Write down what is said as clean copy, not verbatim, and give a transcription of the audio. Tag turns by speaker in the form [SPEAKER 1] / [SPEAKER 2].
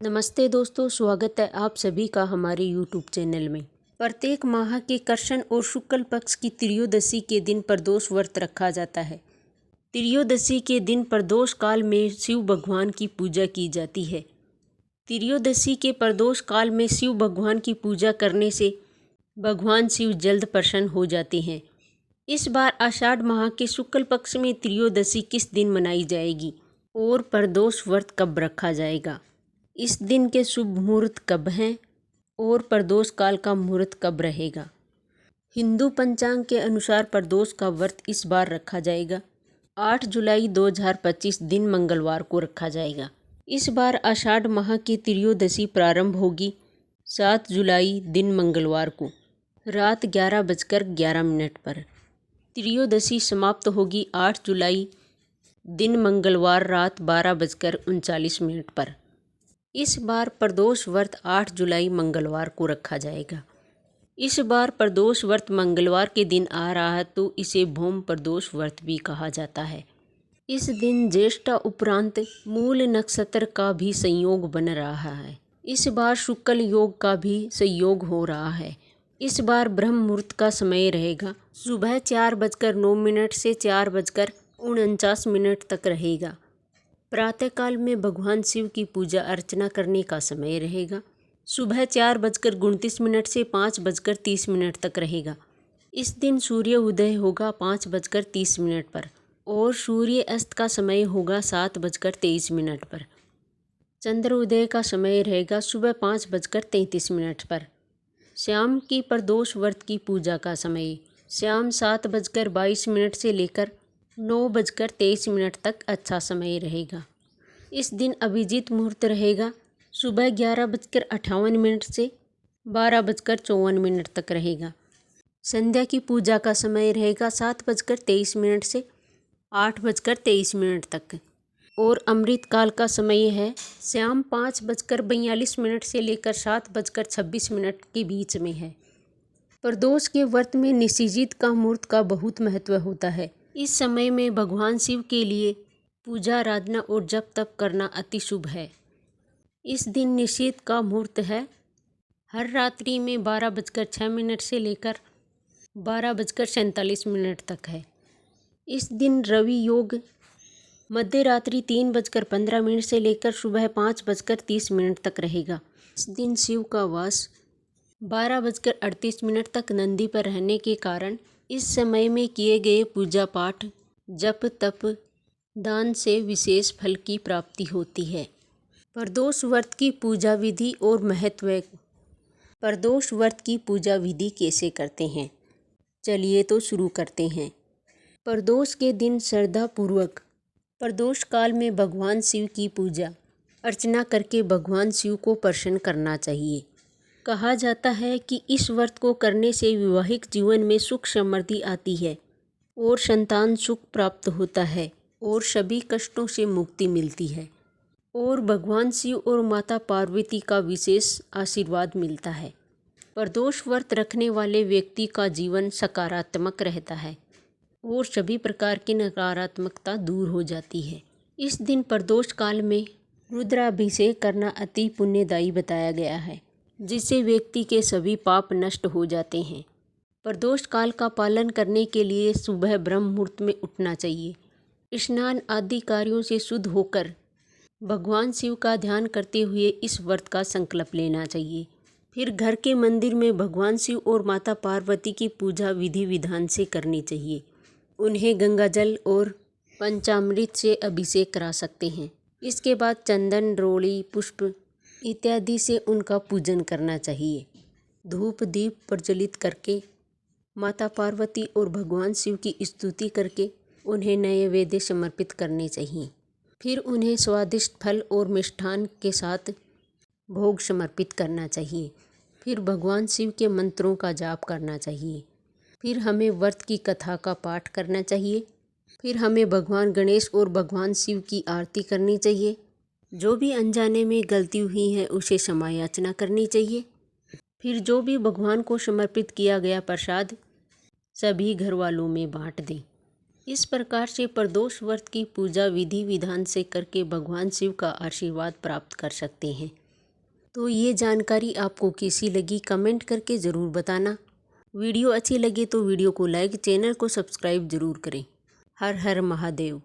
[SPEAKER 1] नमस्ते दोस्तों, स्वागत है आप सभी का हमारे यूट्यूब चैनल में। प्रत्येक माह के कृष्ण और शुक्ल पक्ष की त्रयोदशी के दिन प्रदोष व्रत रखा जाता है। त्रयोदशी के दिन प्रदोष काल में शिव भगवान की पूजा की जाती है। त्रयोदशी के प्रदोष काल में शिव भगवान की पूजा करने से भगवान शिव जल्द प्रसन्न हो जाते हैं। इस बार आषाढ़ माह के शुक्ल पक्ष में त्रयोदशी किस दिन मनाई जाएगी और प्रदोष व्रत कब रखा जाएगा, इस दिन के शुभ मुहूर्त कब हैं और प्रदोष काल का मुहूर्त कब रहेगा। हिंदू पंचांग के अनुसार प्रदोष का व्रत इस बार रखा जाएगा 8 जुलाई 2025 दिन मंगलवार को रखा जाएगा। इस बार आषाढ़ माह की त्रयोदशी प्रारंभ होगी 7 जुलाई दिन मंगलवार को रात 11:11 पर। त्रयोदशी समाप्त होगी 8 जुलाई दिन मंगलवार रात 12:39 पर। इस बार प्रदोष व्रत 8 जुलाई मंगलवार को रखा जाएगा। इस बार प्रदोष व्रत मंगलवार के दिन आ रहा है तो इसे भौम प्रदोष व्रत भी कहा जाता है। इस दिन ज्येष्ठा उपरांत मूल नक्षत्र का भी संयोग बन रहा है। इस बार शुक्ल योग का भी संयोग हो रहा है। इस बार ब्रह्म मुहूर्त का समय रहेगा सुबह 4:09 से 4:49 तक रहेगा। प्रातःकाल में भगवान शिव की पूजा अर्चना करने का समय रहेगा सुबह 4:29 से 5:30 तक रहेगा। इस दिन सूर्य उदय होगा 5:30 पर और सूर्य अस्त का समय होगा 7:23 पर। चंद्र उदय का समय रहेगा सुबह 5:33 पर। शाम की प्रदोष व्रत की पूजा का समय शाम 7:22 से लेकर 9:23 तक अच्छा समय रहेगा। इस दिन अभिजीत मुहूर्त रहेगा सुबह 11:58 से 12:54 तक रहेगा। संध्या की पूजा का समय रहेगा 7:23 से 8:23 तक और अमृत काल का समय है शाम 5:42 से लेकर 7:26 के बीच में है। प्रदोष के व्रत में निषिद्ध का मुहूर्त का बहुत महत्व होता है। इस समय में भगवान शिव के लिए पूजा आराधना और जप तप करना अति शुभ है। इस दिन निषिद्ध का मुहूर्त है हर रात्रि में 12:06 से लेकर 12:47 तक है। इस दिन रवि योग मध्य रात्रि 3:15 से लेकर सुबह 5:30 तक रहेगा। इस दिन शिव का वास 12:38 तक नंदी पर रहने के कारण इस समय में किए गए पूजा पाठ जप तप दान से विशेष फल की प्राप्ति होती है। प्रदोष व्रत की पूजा विधि और महत्व। प्रदोष व्रत की पूजा विधि कैसे करते हैं, चलिए तो शुरू करते हैं। प्रदोष के दिन श्रद्धा पूर्वक प्रदोष काल में भगवान शिव की पूजा अर्चना करके भगवान शिव को प्रसन्न करना चाहिए। कहा जाता है कि इस व्रत को करने से वैवाहिक जीवन में सुख समृद्धि आती है और संतान सुख प्राप्त होता है और सभी कष्टों से मुक्ति मिलती है और भगवान शिव और माता पार्वती का विशेष आशीर्वाद मिलता है। प्रदोष व्रत रखने वाले व्यक्ति का जीवन सकारात्मक रहता है और सभी प्रकार की नकारात्मकता दूर हो जाती है। इस दिन प्रदोष काल में रुद्राभिषेक करना अति पुण्यदायी बताया गया है, जिससे व्यक्ति के सभी पाप नष्ट हो जाते हैं। प्रदोष काल का पालन करने के लिए सुबह ब्रह्म मुहूर्त में उठना चाहिए। स्नान आदि कार्यों से शुद्ध होकर भगवान शिव का ध्यान करते हुए इस व्रत का संकल्प लेना चाहिए। फिर घर के मंदिर में भगवान शिव और माता पार्वती की पूजा विधि विधान से करनी चाहिए। उन्हें गंगाजल और पंचामृत से अभिषेक करा सकते हैं। इसके बाद चंदन रोली पुष्प इत्यादि से उनका पूजन करना चाहिए। धूप दीप प्रज्वलित करके माता पार्वती और भगवान शिव की स्तुति करके उन्हें नैवेद्य समर्पित करने चाहिए। फिर उन्हें स्वादिष्ट फल और मिष्ठान के साथ भोग समर्पित करना चाहिए। फिर भगवान शिव के मंत्रों का जाप करना चाहिए। फिर हमें व्रत की कथा का पाठ करना चाहिए। फिर हमें भगवान गणेश और भगवान शिव की आरती करनी चाहिए। जो भी अनजाने में गलती हुई है उसे क्षमा याचना करनी चाहिए। फिर जो भी भगवान को समर्पित किया गया प्रसाद सभी घर वालों में बांट दें। इस प्रकार से प्रदोष व्रत की पूजा विधि विधान से करके भगवान शिव का आशीर्वाद प्राप्त कर सकते हैं। तो ये जानकारी आपको कैसी लगी कमेंट करके ज़रूर बताना। वीडियो अच्छी लगे तो वीडियो को लाइक, चैनल को सब्सक्राइब ज़रूर करें। हर हर महादेव।